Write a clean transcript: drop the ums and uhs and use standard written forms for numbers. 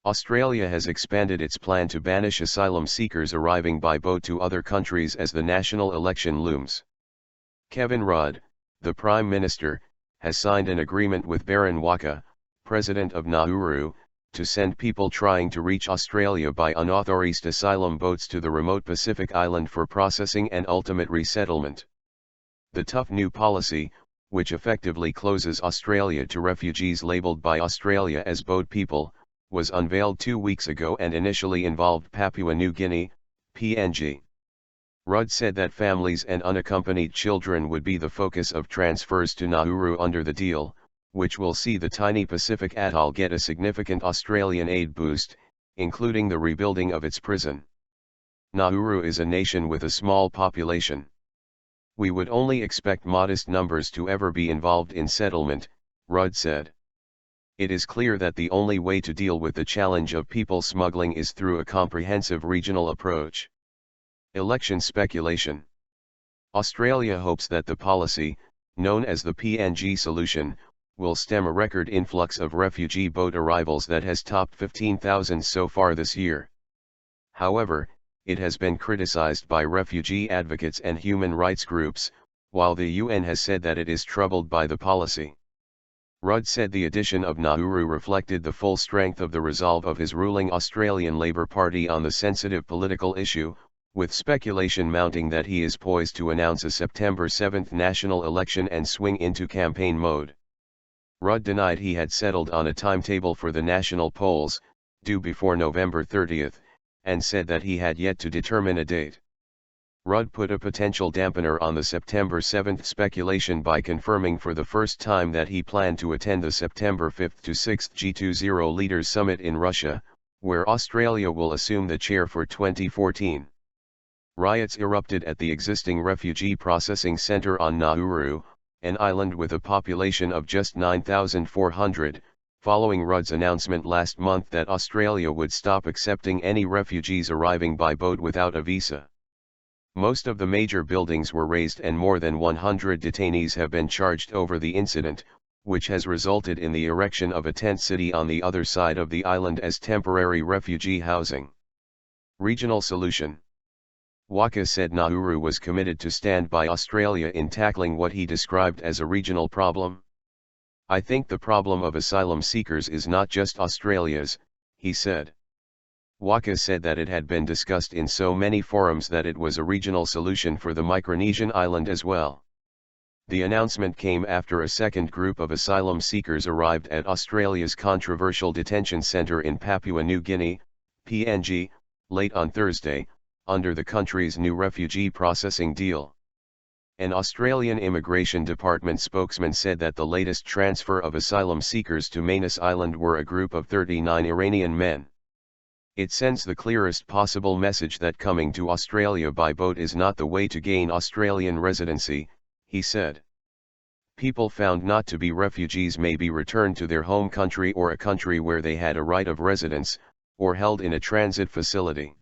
Australia has expanded its plan to banish asylum seekers arriving by boat to other countries as the national election looms. Kevin Rudd, the Prime Minister, has signed an agreement with Baron Waqa, President of Nauru, to send people trying to reach Australia by unauthorized asylum boats to the remote Pacific island for processing and ultimate resettlement. The tough new policy, which effectively closes Australia to refugees labelled by Australia as boat people, was unveiled 2 weeks ago and initially involved Papua New Guinea, PNG. Rudd said that families and unaccompanied children would be the focus of transfers to Nauru under the deal, which will see the tiny Pacific atoll get a significant Australian aid boost, including the rebuilding of its prison. Nauru is a nation with a small population. We would only expect modest numbers to ever be involved in settlement, Rudd said. It is clear that the only way to deal with the challenge of people smuggling is through a comprehensive regional approach. Election speculation. Australia hopes that the policy, known as the PNG solution, will stem a record influx of refugee boat arrivals that has topped 15,000 so far this year. However, it has been criticized by refugee advocates and human rights groups, while the UN has said that it is troubled by the policy. Rudd said the addition of Nauru reflected the full strength of the resolve of his ruling Australian Labor Party on the sensitive political issue, with speculation mounting that he is poised to announce a September 7 national election and swing into campaign mode. Rudd denied he had settled on a timetable for the national polls, due before November 30, and said that he had yet to determine a date. Rudd put a potential dampener on the September 7 speculation by confirming for the first time that he planned to attend the September 5 to 6 G20 Leaders Summit in Russia, where Australia will assume the chair for 2014. Riots erupted at the existing refugee processing centre on Nauru, an island with a population of just 9,400, following Rudd's announcement last month that Australia would stop accepting any refugees arriving by boat without a visa. Most of the major buildings were razed and more than 100 detainees have been charged over the incident, which has resulted in the erection of a tent city on the other side of the island as temporary refugee housing. Regional solution. Waqa said Nauru was committed to stand by Australia in tackling what he described as a regional problem. "I think the problem of asylum seekers is not just Australia's," he said. Waqa said that it had been discussed in so many forums that it was a regional solution for the Micronesian island as well. The announcement came after a second group of asylum seekers arrived at Australia's controversial detention centre in Papua New Guinea, PNG, late on Thursday, under the country's new refugee processing deal. An Australian Immigration Department spokesman said that the latest transfer of asylum seekers to Manus Island were a group of 39 Iranian men. "It sends the clearest possible message that coming to Australia by boat is not the way to gain Australian residency," he said. "People found not to be refugees may be returned to their home country or a country where they had a right of residence, or held in a transit facility.